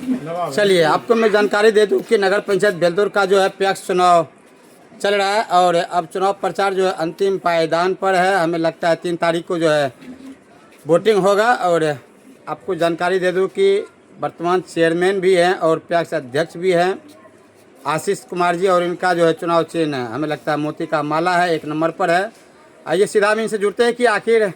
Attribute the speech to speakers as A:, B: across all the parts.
A: चलिए आपको मैं जानकारी दे दूं कि नगर पंचायत बेलदौर का जो है पैक्स चुनाव चल रहा है और अब चुनाव प्रचार जो है अंतिम पायदान पर है। हमें लगता है 3 तारीख को जो है वोटिंग होगा। और आपको जानकारी दे दूं कि वर्तमान चेयरमैन भी हैं और पैक्स अध्यक्ष भी हैं आशीष कुमार जी, और इनका जो है चुनाव चिन्ह है हमें लगता है मोती का माला है, 1 नंबर पर है। आइए सीधा हम इनसे जुड़ते हैं कि आखिर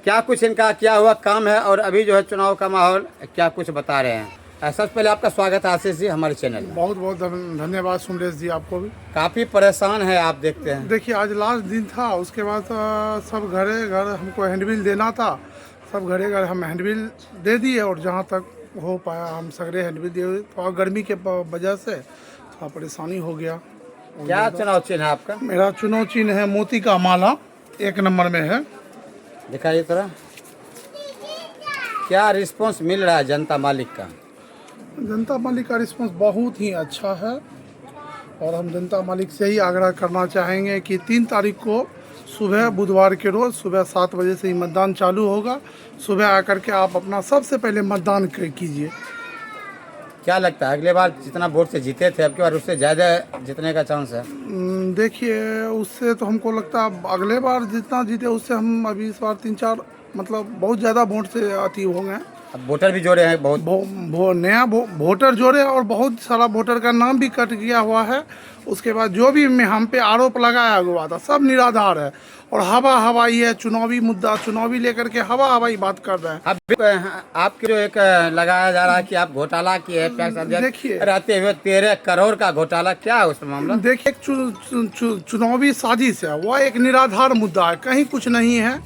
A: क्या कुछ इनका क्या हुआ काम है और अभी जो है चुनाव का माहौल क्या कुछ बता रहे हैं। सबसे पहले आपका स्वागत है आशीष जी हमारे चैनल में।
B: बहुत बहुत धन्यवाद सुमरेश जी, आपको भी।
A: काफ़ी परेशान है आप देखते हैं।
B: देखिए आज लास्ट दिन था, उसके बाद सब घरे घर हमको हैंडबिल देना था, सब घरे घर हम हैंडबिल दे दिए और जहाँ तक हो पाया हम सगरे हैंडबिल दिए। तो गर्मी के वजह से थोड़ा परेशानी हो गया।
A: क्या चुनाव चिन्ह है आपका?
B: मेरा चुनाव चिन्ह है मोती का माला, 1 नंबर में है।
A: दिखाइए थोड़ा, क्या रिस्पॉन्स मिल रहा है जनता मालिक का?
B: जनता मालिक का रिस्पॉन्स बहुत ही अच्छा है और हम जनता मालिक से ही आग्रह करना चाहेंगे कि 3 तारीख को सुबह बुधवार के रोज़ सुबह 7 बजे से ही मतदान चालू होगा। सुबह आकर के आप अपना सबसे पहले मतदान कीजिए।
A: क्या लगता है अगले बार जितना वोट से जीते थे अब की बार उससे ज़्यादा जीतने का चांस है?
B: देखिए उससे तो हमको लगता है अगले बार जितना जीते उससे हम अभी इस बार 3-4 मतलब बहुत ज़्यादा वोट से अति हो गए।
A: अब वोटर भी जोड़े हैं बहुत
B: नया वोटर जोड़े और बहुत सारा वोटर का नाम भी कट गया हुआ है। उसके बाद जो भी हम पे आरोप लगाया हुआ था सब निराधार है और हवा हवाई है। चुनावी मुद्दा चुनावी लेकर के हवा हवाई बात कर रहे हैं।
A: अब आपके जो एक लगाया जा रहा है कि आप घोटाला किए हैं पैक्स अध्यक्ष
B: देखिए
A: रहते हुए 13 करोड़ का घोटाला, क्या है उस मामला?
B: देखिए चुनावी साजिश है, वह एक निराधार मुद्दा है, कहीं कुछ नहीं है।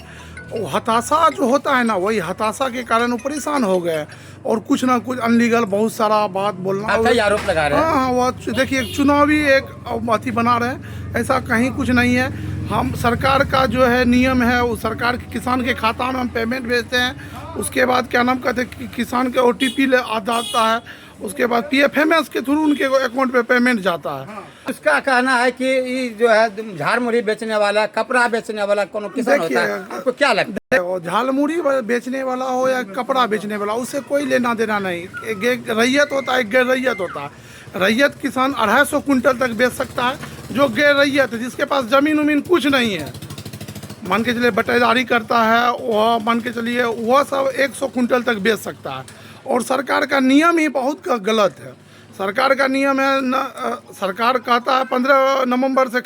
B: हताशा जो होता है ना, वही हताशा के कारण वो परेशान हो गए और कुछ ना कुछ अनलीगल बहुत सारा बात बोलना
A: आरोप लगा रहे हैं।
B: हाँ वो देखिए चुनावी एक अति बना रहे हैं, ऐसा कहीं कुछ नहीं है। हम सरकार का जो है नियम है, वो सरकार के किसान के खाता में हम पेमेंट भेजते हैं। उसके बाद क्या नाम कहते हैं किसान के OTP आता है, उसके बाद PFMS के थ्रू उनके अकाउंट पे पेमेंट जाता है।
A: इसका कहना है कि ये जो है झाड़ मुड़ी बेचने वाला, कपड़ा बेचने वाला कोनो किसान होता है, आपको क्या लगता है?
B: झाल मुड़ी बेचने वाला हो या कपड़ा बेचने वाला, उससे कोई लेना देना नहीं। एक रैयत होता है, एक गैर रैयत होता है। रैयत किसान 250 कुंटल तक बेच सकता है, जो गैर रैयत है जिसके पास जमीन उमीन कुछ नहीं है, मान के चलिए बटेदारी करता है, वह मान के चलिए वह सब 100 कुंटल तक बेच सकता है। और सरकार का नियम ही बहुत गलत है। सरकार का नियम है सरकार कहता है 15 नवंबर से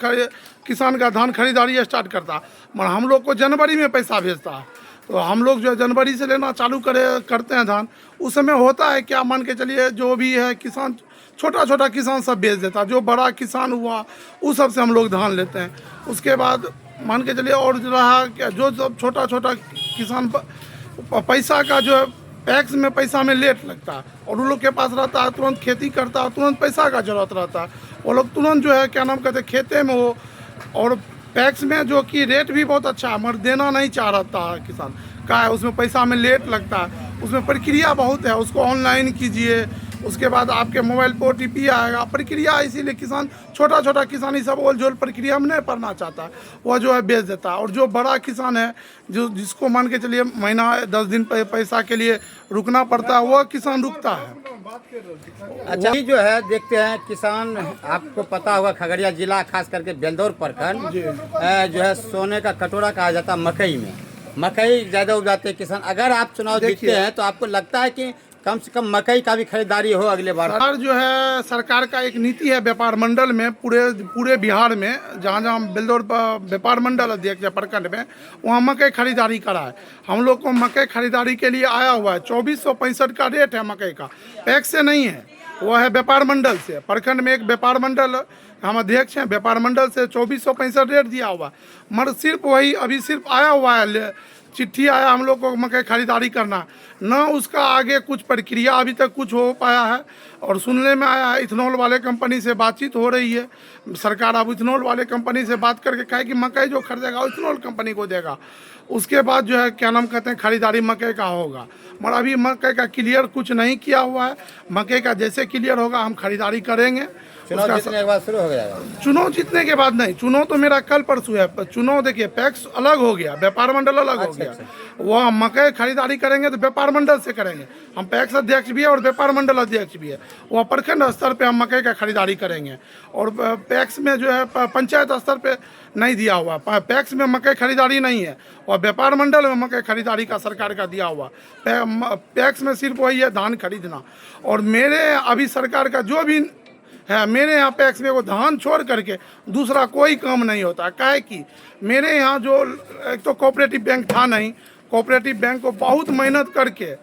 B: किसान का धान खरीदारी स्टार्ट करता है, मगर हम लोग को जनवरी में पैसा भेजता है। तो हम लोग जो है जनवरी से लेना चालू करते हैं धान। उस समय होता है क्या, मान के चलिए जो भी है किसान छोटा किसान सब बेच देता है, जो बड़ा किसान हुआ उस सब से हम लोग धान लेते हैं। उसके बाद मान के चलिए और रहा क्या, जो सब छोटा किसान पैसा का जो है टैक्स में पैसा में लेट लगता है और उन लोग के पास रहता है तुरंत खेती करता है, तुरंत पैसा का जरूरत रहता है, वो लोग तुरंत जो है क्या नाम कहते हैं खेते में हो। और टैक्स में जो कि रेट भी बहुत अच्छा है मगर देना नहीं चाह रहा है किसान का है, उसमें पैसा में लेट लगता है, उसमें प्रक्रिया बहुत है। उसको ऑनलाइन कीजिए, उसके बाद आपके मोबाइल पर OTP आएगा, प्रक्रिया। इसीलिए किसान छोटा किसान ही सब ओल-झोल प्रक्रिया में नहीं पढ़ना चाहता, वह जो है बेच देता है। और जो बड़ा किसान है जो जिसको मान के चलिए महीना 10 दिन पैसा के लिए रुकना पड़ता है, वह किसान रुकता है।
A: अच्छा ये जो है देखते हैं किसान, आपको पता होगा खगड़िया जिला खास करके बेलदौर प्रखंड जो है सोने का कटोरा कहा जाता है मकई में, मकई ज़्यादा उगाते हैं किसान। अगर आप चुनाव जीतते हैं तो आपको लगता है कि कम से कम मकई का भी खरीदारी हो अगले बार?
B: सरकार जो है सरकार का एक नीति है व्यापार मंडल में, पूरे बिहार में जहाँ बेलदौर व्यापार मंडल अध्यक्ष है प्रखंड में, वहाँ मकई खरीदारी करा है। हम लोग को मकई खरीदारी के लिए आया हुआ है। 2465 का रेट है मकई का, पैक्स से नहीं है, वो है व्यापार मंडल से। प्रखंड में एक व्यापार मंडल हम अध्यक्ष हैं, व्यापार मंडल से 2465 रेट दिया हुआ, मगर सिर्फ वही अभी सिर्फ आया हुआ है, चिट्ठी आया हम लोग को मकई खरीदारी करना, न उसका आगे कुछ प्रक्रिया अभी तक कुछ हो पाया है। और सुनने में आया इथेनॉल वाले कंपनी से बातचीत हो रही है। सरकार अब इथेनॉल वाले कंपनी से बात करके कहे कि मकई जो खरीदेगा वो इथेनॉल कंपनी को देगा। उसके बाद जो है क्या नाम कहते हैं खरीदारी मकई का होगा, मगर अभी मकई का क्लियर कुछ नहीं किया हुआ है। मकई का जैसे क्लियर होगा हम खरीदारी करेंगे।
A: चुनाव जीतने के बाद शुरू हो जाएगा।
B: चुनाव जीतने के बाद नहीं, चुनाव तो मेरा कल परसों है। चुनाव देखिए पैक्स अलग हो गया, व्यापार मंडल अलग हो गया। वह मकई खरीदारी करेंगे तो व्यापार मंडल से करेंगे। हम पैक्स अध्यक्ष भी है और व्यापार मंडल अध्यक्ष भी है। वह प्रखंड स्तर पे हम मकई का खरीदारी करेंगे। और पैक्स में जो है पंचायत स्तर पे नहीं दिया हुआ, पैक्स में मकई खरीदारी नहीं है और व्यापार मंडल में मकई खरीदारी का सरकार का दिया हुआ। पैक्स में सिर्फ वही है धान खरीदना। और मेरे अभी सरकार का जो भी है, मेरे यहाँ पैक्स में वो धान छोड़ करके दूसरा कोई काम नहीं होता। काहे कि मेरे यहाँ जो एक तो कोऑपरेटिव बैंक था नहीं, कोऑपरेटिव बैंक को बहुत मेहनत करके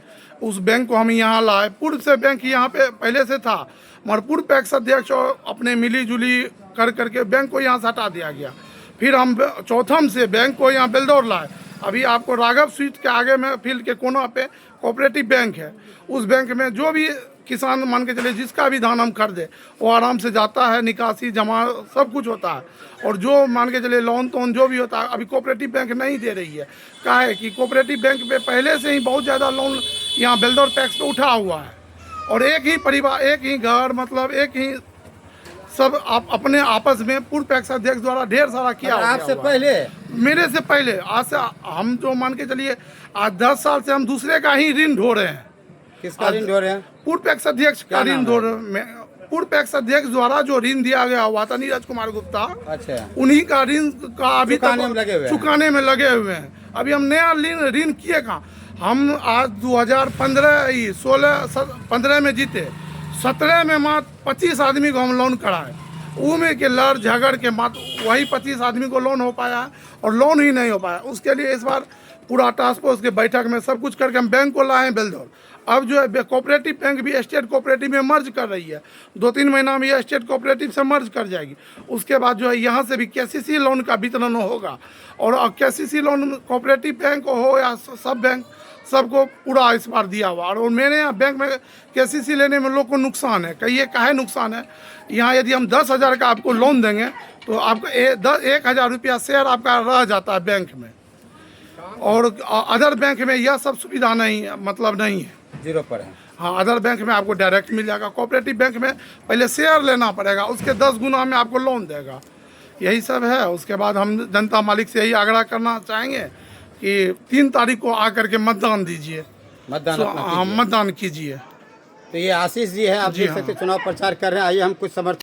B: उस बैंक को हम यहाँ लाए। पूर्व से बैंक यहाँ पे पहले से था, मगर पूर्व पैक्स अध्यक्ष अपने मिली जुली कर करके बैंक को यहाँ से हटा दिया गया। फिर हम चौथम से बैंक को यहाँ बेलदौर लाए। अभी आपको राघव स्वीट के आगे में फील्ड के कोना पे कोऑपरेटिव बैंक है। उस बैंक में जो भी किसान मान के चले जिसका भी धान हम खरीदे वो आराम से जाता है, निकासी जमा सब कुछ होता है। और जो मान के चले लोन तोन जो भी होता है अभी कोऑपरेटिव बैंक नहीं दे रही है। क्या है कि कोऑपरेटिव बैंक पे पहले से ही बहुत ज़्यादा लोन यहाँ बेलदौर पैक्स पे उठा हुआ है। और एक ही परिवार, एक ही घर, मतलब एक ही सब आप अपने आपस में पूर्व पैक्स अध्यक्ष द्वारा ढेर सारा किया।
A: आपसे पहले,
B: मेरे से पहले, आज से हम जो मान के चलिए आज 10 साल से हम दूसरे का ही ऋण ढो रहे हैं।
A: किसका ऋण ढो रहे हैं?
B: पूर्व पैक्स अध्यक्ष का ऋण ढो रहे। पूर्व पैक्स अध्यक्ष द्वारा जो ऋण दिया गया हुआ था नीरज कुमार गुप्ता,
A: अच्छा,
B: उन्हीं का ऋण का अभी
A: चुकाने में लगे हुए हैं।
B: चुकाने में लगे हुए हैं। अभी हम नया ऋण किए कहाँ। हम आज 2015 में जीते, 17 में मात्र 25 आदमी को हम लोन कराए। उम्र के लड़ झगड़ के मात्र वही 25 आदमी को लोन हो पाया और लोन ही नहीं हो पाया। उसके लिए इस बार पूरा टास्क फोर्स के बैठक में सब कुछ करके हम बैंक को लाए हैं बेलदौर। अब जो है कोऑपरेटिव बैंक भी स्टेट कोऑपरेटिव में मर्ज कर रही है। 2-3 महीना में ये स्टेट कोऑपरेटिव से मर्ज कर जाएगी। उसके बाद जो है यहाँ से भी केसीसी लोन का वितरण होगा। और केसीसी लोन कोऑपरेटिव बैंक हो या सब बैंक, सबको पूरा इस बार दिया हुआ। और मेरे यहाँ बैंक में केसीसी लेने में लोग को नुकसान है। कहिए काहे नुकसान है? यहाँ यदि हम 10,000 का आपको लोन देंगे तो आपका 1,000 रुपया शेयर आपका रह जाता है बैंक में। और अदर बैंक में यह सब सुविधा नहीं है, मतलब नहीं है,
A: जीरो पर है।
B: हाँ, अदर बैंक में आपको डायरेक्ट मिल जाएगा। कोऑपरेटिव बैंक में पहले शेयर लेना पड़ेगा, उसके 10 गुना में आपको लोन देगा। यही सब है। उसके बाद हम जनता मालिक से यही आग्रह करना चाहेंगे कि 3 तारीख को आकर के मतदान दीजिए,
A: मतदान
B: मतदान कीजिए।
A: तो ये आशीष जी हैं, आप देख सकते चुनाव प्रचार कर रहे हैं। आइए हम कुछ समर्थन